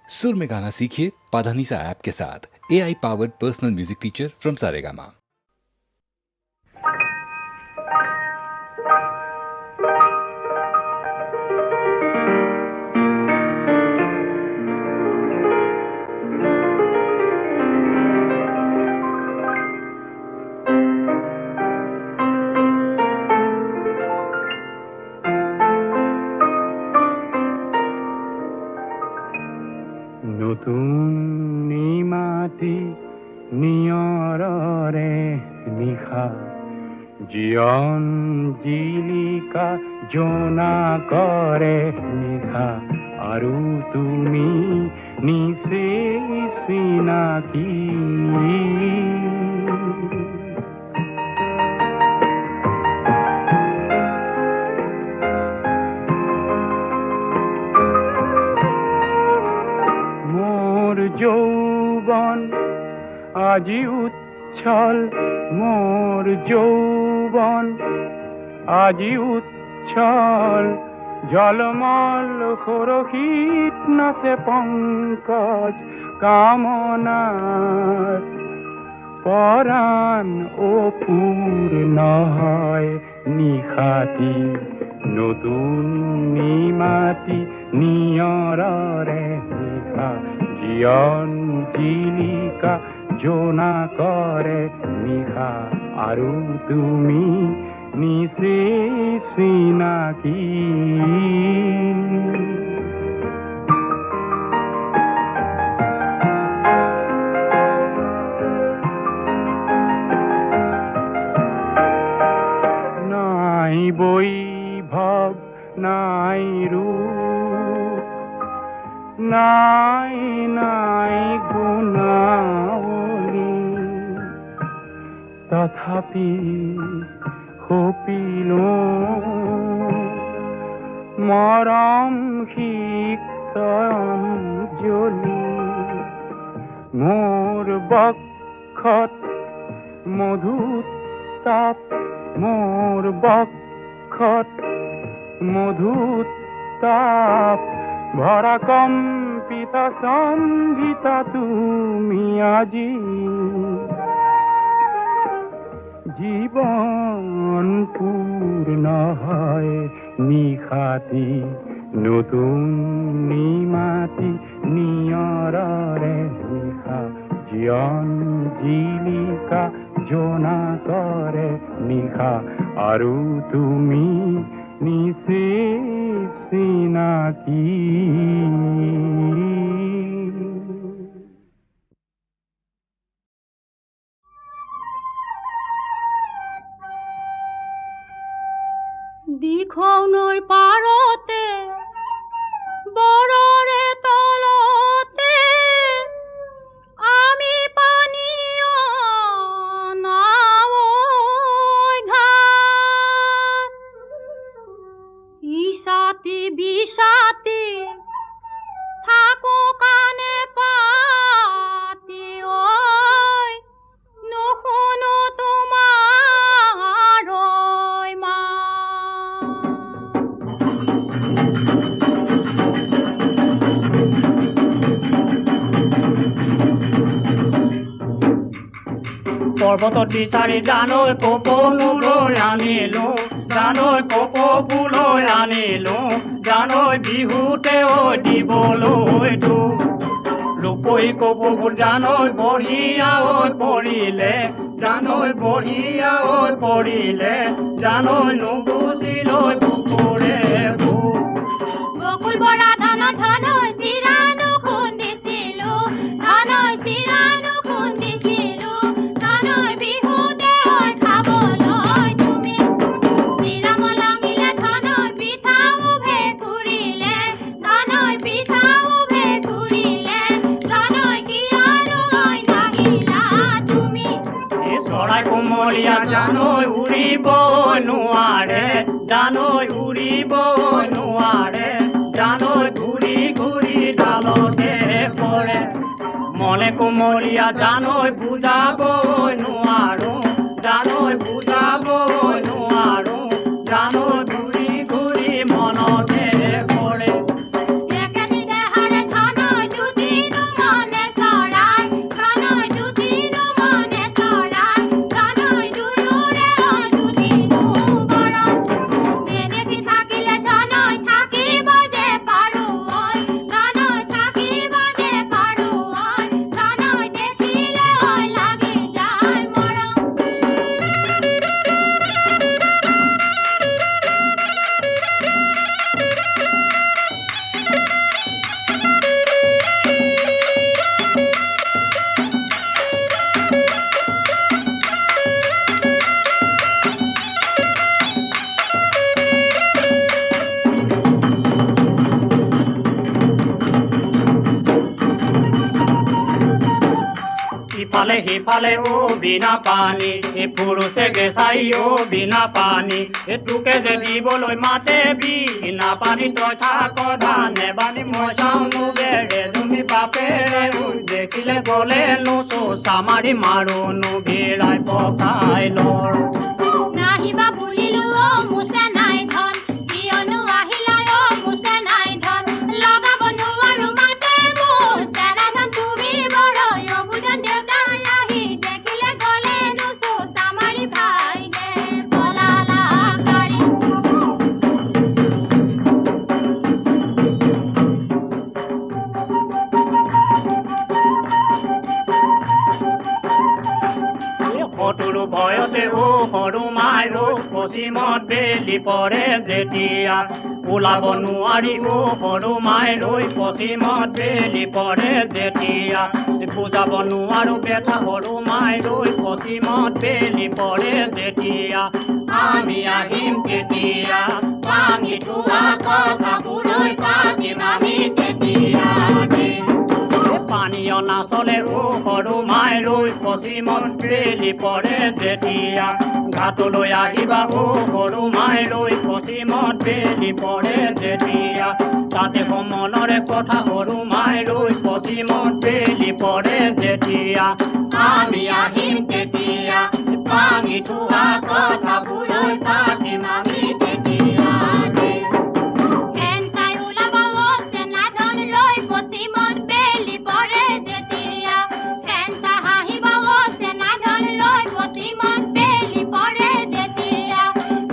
सुर में गाना सीखिए पाधानीसा ऐप के साथ। AI powered personal music teacher from Saregama. নতুন নিমাতি নিয়ৰৰে নিশা জীৱন জিলিকা জোনা কৰে নিশা আৰু তুমি নিচেই চিনাকি যৌবন আজি উচ্ছল মোৰ যৌবন আজি উচ্ছল জলমল সৰসীত নাচে পংকজ কামনাৰ পৰাণ অপূৰ্ণ হয় নিশাতি নতুন নিমাতি নিয়ৰৰে নিশা জীৱন জিলিকা জোনা কৰে নিশা আৰু তুমি নিচেই চিনাকি নাই বৈভৱ নাই ৰূপ নাই নাই গুণাৱলী তথাপি সপিলো মৰম সিক্ত অঞ্জলি মোৰ বক্ষত মধুতাপ মোৰ বক্ষত মধুতাপ ভৰা কম্পিতা সংগীতা তুমি আজি জীবন পূৰ্ণ হয় নিশাতি নতুন নিমাতি নিয়ৰৰে নিশা জীৱন জিলিকা জোনা কৰে নিশা আৰু তুমি নিচেই চিনাকি দিখৌ নৈ পাৰতে বৰৰে তলতে আমি পানীয় নাৱৈ ঘাট ইছাতি বিছাতি থাকো কাণে পাতি ঐ নুশুনো তোমাৰ পৰ্বতত বিচাৰি জানৈ কপৌলৈ আনিলো জানৈ কপৌলৈ আনিলো জানৈ বিহুতে দিবলৈ ৰূপৈ কপৌবোৰ জানৈ বঢ়িয়া পৰিলে জানৈ বঢ়িয়া পৰিলে জানৈ নুগুচিলৈ বুকুৰে বকুল বৰা ধানৰ ধনৈ চিৰানো খুন্দিছিলো ধানৈ চিৰানো খুন্দিছিলো ধানৈ বিহুতে খাবলৈ তুমি চিৰা মলঙিলে ধানৈ পিঠাও ভেকুৰিলে ধানৈ পিঠাও ভেকুৰিলে ধানৈ কিয়নো নাহিলা তুমি চৰাই কোমলীয়া জানৈ উৰিব নোৱাৰে জানৈ উৰিব নোৱাৰে জানৈ ঘূৰি ঘূৰি ডালতে পৰে মনে কোমলীয়া জানৈ বুজাব নোৱাৰো জানৈ বুজাব নোৱাৰো জানৈ ঘূৰি ঘূৰি মনতে পৰে একেটি দেহাৰে ধানৈ দুটি ইফালে সিফালে বিনা পানী পুৰুষে গেছাই বিনা পানী তোকে যে দিবলৈ মাতে বিনা পানী তই থাক ধানে বানী মই চাওঁ বেৰে তুমি বাপেৰে দেখিলে গলে নোচো চামাৰি মাৰো ভিৰাই পকাই লৰ নাহিবা বুলিলো মুছে নাই ধন কিয়নো আহিলা মুছে নাই ধন লগাব নোৱাৰো মাতে চেৰা ধন তুমি বৰ বুজন দেউতাই আহি দেখিলে গলে নোচো চামাৰি ভাই দে পলালা কাৰি সতুৰু ভয়তে সৰু মাইৰো পশ্চিমত বেলি পৰে যেতিয়া ওলাব নোৱাৰি সৰু মাইৰৈ পশ্চিমত বেলি পৰে যেতিয়া বুজাব নোৱাৰো বেটা সৰু মাইৰৈ পশ্চিমত বেলি পৰে যেতিয়া আমি আহিম কেতিয়া পানী থোৱা কথাবোৰৈ পাতিম আমি কেতিয়া পানীয় নাচলে সৰু মাইৰৈ পশ্চিমত বেলি পৰে যেতিয়া ঘাটলৈ আহিবা সৰু মাইৰৈ পশ্চিমত বেলি পৰে যেতিয়া তাতে মনৰে কথা সৰু মাইৰৈ পশ্চিমত বেলি পৰে যেতিয়া আমি আহিম তেতিয়া পানী থোৱা কথাবোৰৈ পাতিম আমি তেতিয়া ফেন চাই ওলাব চেনা ধন লৈ পশ্চিমত বেলি পৰে যেতিয়া ফেন চাই হাঁহিব চেনা ধন লৈ পশ্চিমত বেলি পৰে যেতিয়া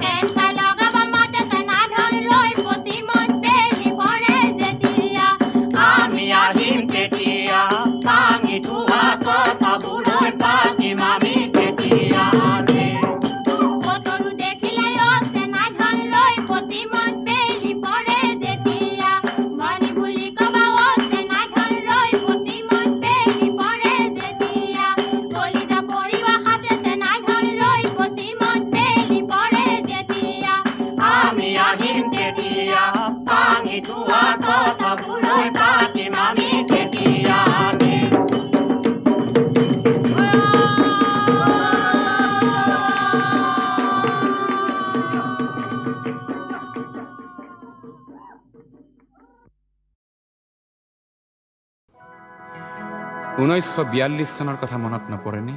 ফেন চাই লগাব মাতে চেনা ধন লৈ পশ্চিমত বেলি পৰে যেতিয়া আমি আহিম তেতিয়া পানী থোৱা কথাবোৰৈ পাতিম আমি তেতিয়া সতৰু দেখিলে চেনা ধন লৈ পশ্চিমত বেলি পৰে যেতিয়া মণি বুলি কবা চেনা ধন লৈ পশ্চিমত বেলি পৰে যেতিয়া কলিজা পৰিবা হাতে চেনা ধন লৈ পশ্চিমত বেলি পৰে যেতিয়া আমি আহিম তেতিয়া পানী থোৱা কথাবোৰৈ পাতিম আমি তেতিয়া (1942 চনৰ কথা মনত নপৰেনে?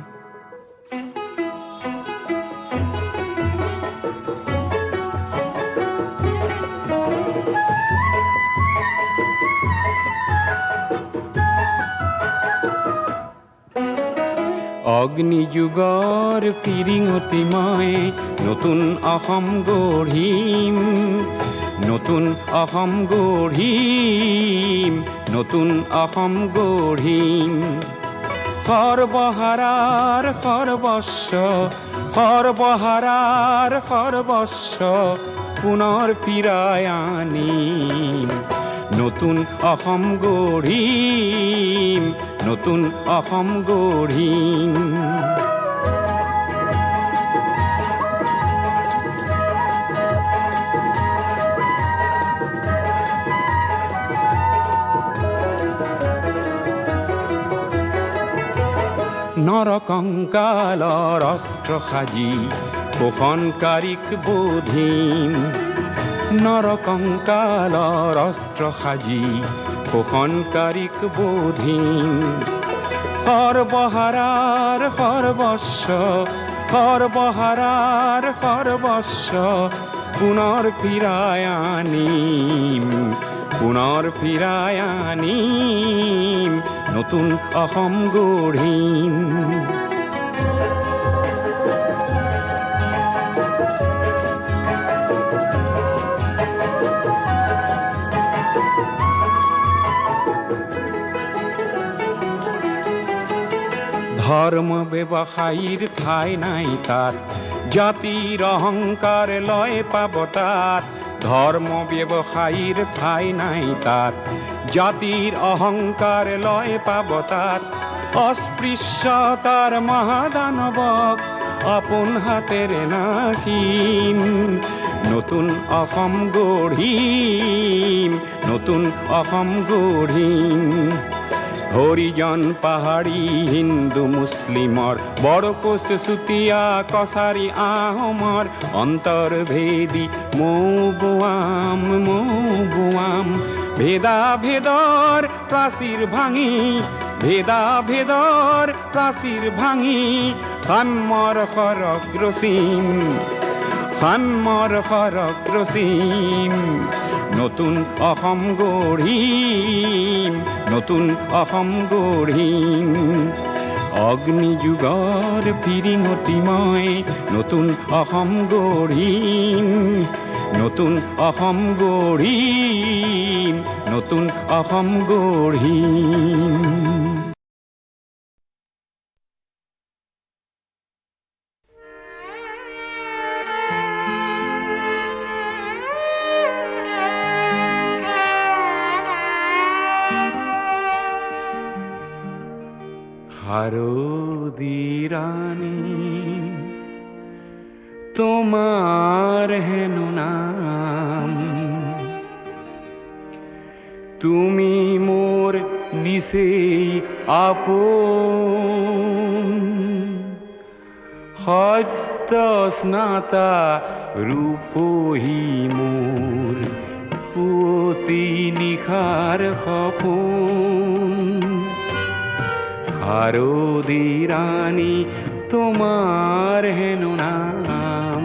অগ্নিযুগৰ পিৰিঙতি মই নতুন অসম গঢ়িম নতুন অসম গঢ়িম নতুন অসম গঢ়িম সৰ্বহাৰাৰ সৰ্বস্ব সৰ্বহাৰাৰ সৰ্বস্ব পুনৰ ফিৰাই আনিম নতুন অসম গঢ়িম নতুন অসম গঢ়িম নৰকংকালৰ অস্ত্ৰ সাজি শোষণকাৰীক বোধিম নৰকংকালৰ অস্ত্ৰ সাজি শোষণকাৰীক বোধিম সৰ্বহাৰাৰ সৰ্বস্ব সৰ্বহাৰাৰ সৰ্বস্ব পুনৰ ফিৰাই আনিম পুনৰ ফিৰাই আনিম নতুন অসম গঢ়িম ধৰ্ম ব্যৱসায়ীৰ ঠাই নাই তাত জাতিৰ অহংকাৰ লয় পাব তাত ধৰ্ম ব্যৱসায়ীৰ ঠাই নাই তাত জাতিৰ অহংকাৰ লয় পাব তাত অস্পৃশ্যতাৰ মহাদানৱক আপোন হাতেৰে নাশিম নতুন অসম গঢ়িম নতুন অসম গঢ়িম হরিজন পাহাড়ি হিন্দু মুসলিমর বড় কোষ সুতিয়া কসারি আহমর অন্তর্ভেদী মৌ ভেদা ভেদর প্রাচীর ভাঙি ভেদা ভেদর প্রাচীর ভাঙি খান্মৰ খৰক ৰচিম খান্মৰ খৰক ৰচিম নতুন অসম গঢ়িম নতুন অসম গঢ়িম অগ্নিযুগৰ ফিৰিঙতি মই নতুন অসম গঢ়িম নতুন অসম গঢ়িম নতুন অসম গঢ়িম হারদি রানী তোমার হেন নাম তুমি মোর নিশেই আপন সত্য স্নাতা রূপহী মোর পুতি নিশার সপোন হারদি রানী তোমার হেন নাম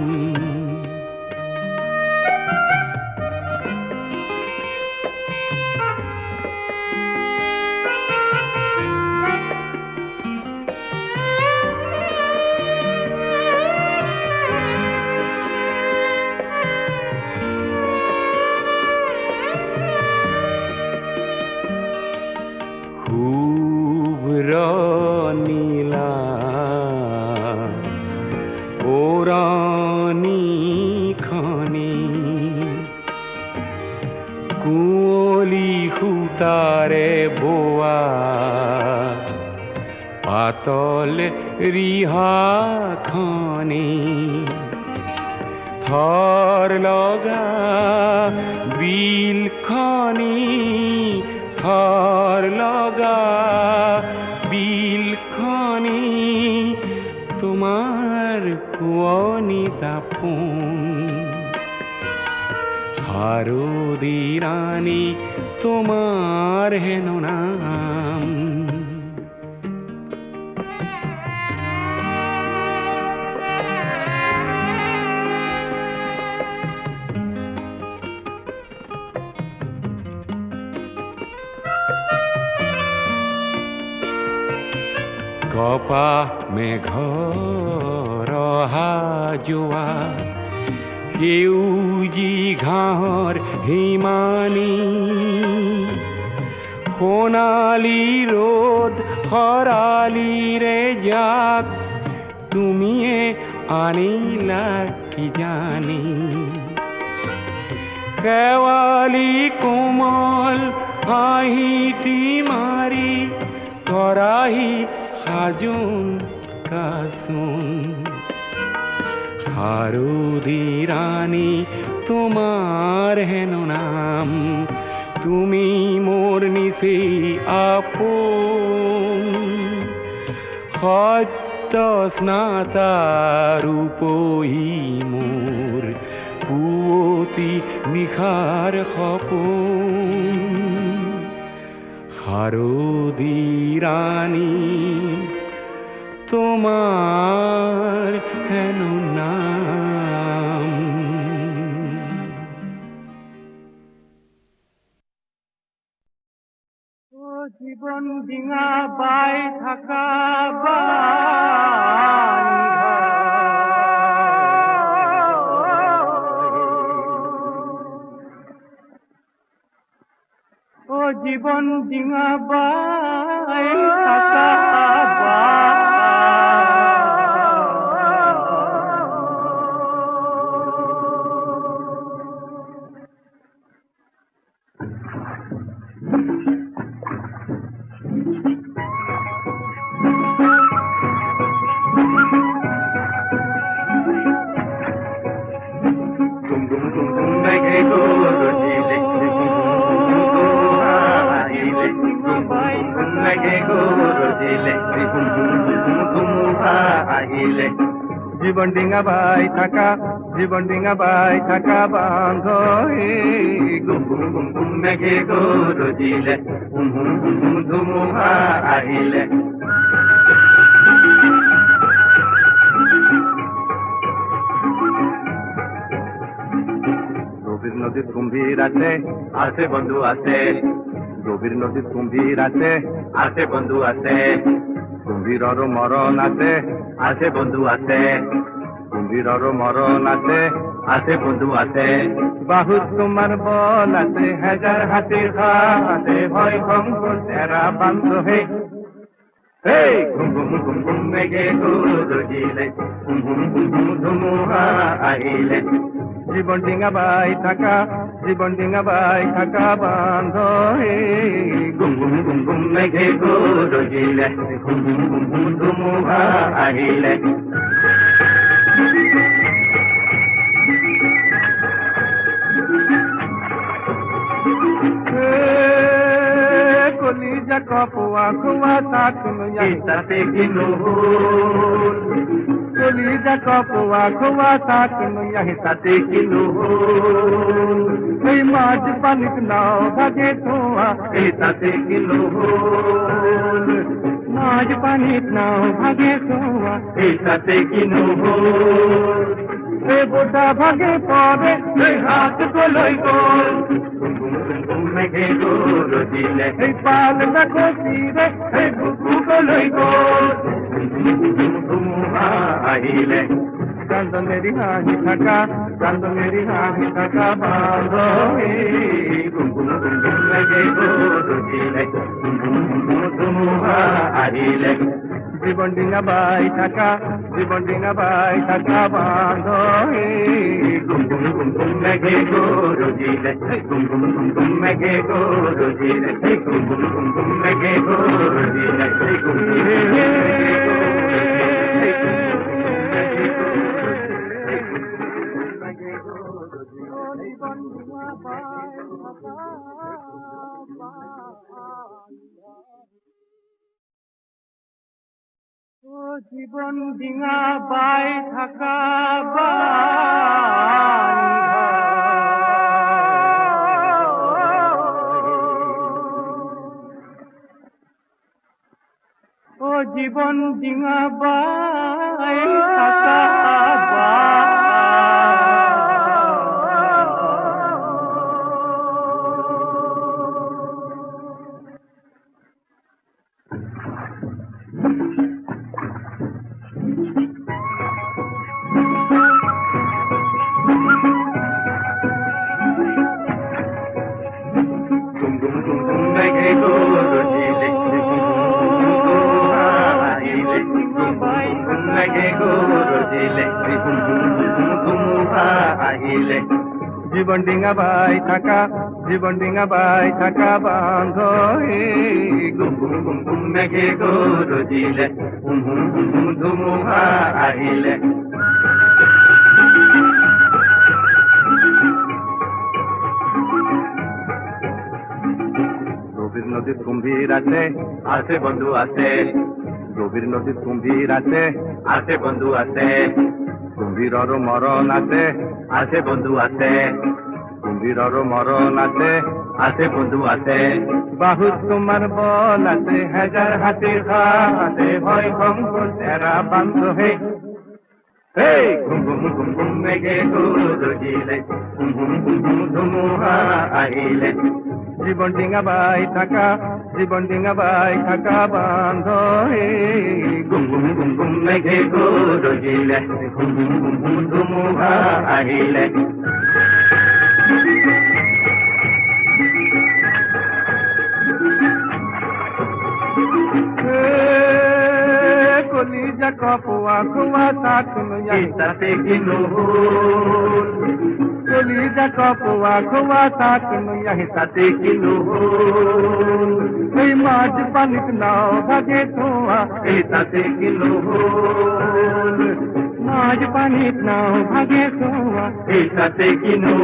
নীলা ওরানি খানি কুঁৱলী সূতাৰে বোৱা পাতল ৰিহা খানি থৰ লগা বিল খানি থৰ লগা বিল খানি তোমাৰ কুঁৱনী দাপোন হাৰদি ৰানী তোমাৰ হেন নাম কপা মেঘৰ অহা যোৱা সেউজী ঘাঁহৰ হিমানী সোণালী ৰ'দ খৰালিৰে জাক তুমিয়ে আনিলা কি জানি শেৱালি কোমল হাঁহিটি মাৰি কৰাহি সাজোন কাচোন হাৰদি ৰানী তোমাৰ হেন নাম তুমি মোৰ নিশেই আপন সত্য স্নাতা ৰূপহী মোৰ পুৱতি নিশাৰ সপোন হারদি রানী তোমার হেন নাম ও জীবন ডিঙা বাই থাকা ও জীবন ডিঙা বাই থাকা মেঘে গরজিলে ঘুম ঘুম ঘুম ধুমুহা আহিলে জীবন ডিঙা বাই থাকা জীবন ডিঙা বাই থাকা বান্ধ গুম গুম গুম গুম মেঘে গরজিলে ঘুম ঘুম ঘুম ঘুম ধুমুহা আহিলে গভীর নদীর কুম্ভীর আছে আছে বন্ধু আছে গভীর নদীর কুম্ভীর আছে আছে বন্ধু আছে কুম্ভীরও মরণ আছে আছে বন্ধু আছে কুম্ভীরও মরণ আছে আছে বন্ধু আছে বাহুত তোমার বল আছে হাজার হাতির হাতে ভয় ভঙ্গ তেরা বান্ধ হে Hey, gum gum gum gum mege gurujile, gum gum gum gum dhumuha ahile. জীবন ডিঙা বাই থাকা জীবন ডিঙা বাই থাকা বান্ধ হে গুম গুম গুম গুম মেঘে গরজিলে গুম গুম গুম গুম ধুমুহা আহিলে কলিজা কপুয়া খুয়া তাকুন তাতে কিনো কলিজা কপুয়া খুয়া তাকুন তাতে কিনো এই মাছ পানিত নাও ভাগে ধোয়া এই তাতে কিনো মাছ পানিত নাও ভাগে ধোয়া এই তাতে কিনো এ বোটা ভাগে পড়ে এই হাত কলই গোল মেঘে গরজিলে এই পাল দেখো তীরে এই বুকু কলই গোল ধুমুহা আহিলে চান্দনেরি হাহি থাকা চান্দনেরি হাহি থাকা বাঁধ গুম গুম গুম গুম মেঘে গরজিলে ধুমুহা আহিলে জীবন ডিঙা বাই থাকা জীবন ডিঙা বাই থাকা বাঁধ গুম গুম গুম গুম মেঘে গরজিলে গুম গুম গুম গুম মেঘে গরজিলে গুম গুম গুম গুম মেঘে গরজিলে গুম ও জীবন ডিঙা বাই থাকা ও জীবন ডিঙা বাই থাকা জীবন ডিঙা বাই থাকা জীবন ডিঙা বাই থাকা বাঁধ গুম গুম গুম গুম মেঘে গরজিলে গুম গুম গুম গুম ধুমুহা আহিলে গভীর নদীর কুম্ভীর আছে আছে বন্ধু আছে গভীর নদীর কুম্ভীর আছে আছে বন্ধু আছে কুম্ভীরও মরণ আছে আছে বন্ধু আছে কুম্ভীরও মরণ আছে আছে বন্ধু আছে বাহুত তোমার বল আছে হাজার হাতির হাতে ভয় ভঙ্গ তেরা বান্ধ হে Hey, gum gum gum gum mege gurujile, gum gum gum gum dhumuha ahile. জীবন ডিঙা বাই থাকা জীবন ডিঙা বাই থাকা বাঁধ গুম গুম গুম গুম মেঘে গরজিলে গুম গুম গুম গুম ধুমুহা আহিলে কলিজা কপুয়া খুয়া তাকুন তাতে কিনো কলিজা কপুয়া খুয়া তাকুন তাতে কিনো এই মাছ পানিত নাও ভাগে ধোয়া এই তাতে কিনো মাছ পানিত নাও ভাগে ধোয়া এই তাতে কিনো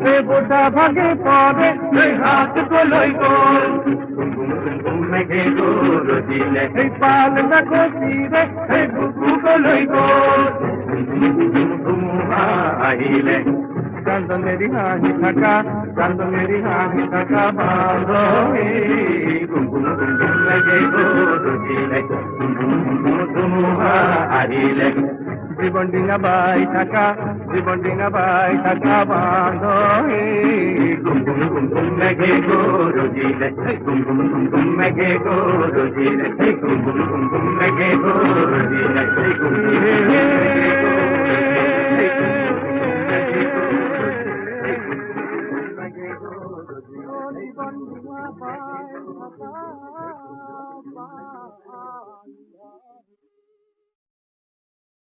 এ বোটা ভাগে পড়ে এই হাত কলই গোল মেঘে গরজিলে এই পাল না কষিরে এই বুকু গলই গোল ধুমুহা আহিলে চান্দনেরি হাহি থাকা চান্দনেরি হাহি থাকা ভালো গুম গুম গুম গুম মেঘে গরজিলে ধুমুহা আহিলে জীবন ডিঙা বাই থাকা জীবন ডিঙা বাই থাকা বাঁধো গুম গুম গুম গুম মেঘে গরজিলে গুম গুম গুম গুম মেঘে গরজিলে গুম গুম গুম গুম মেঘে গরজিলে গুম গুম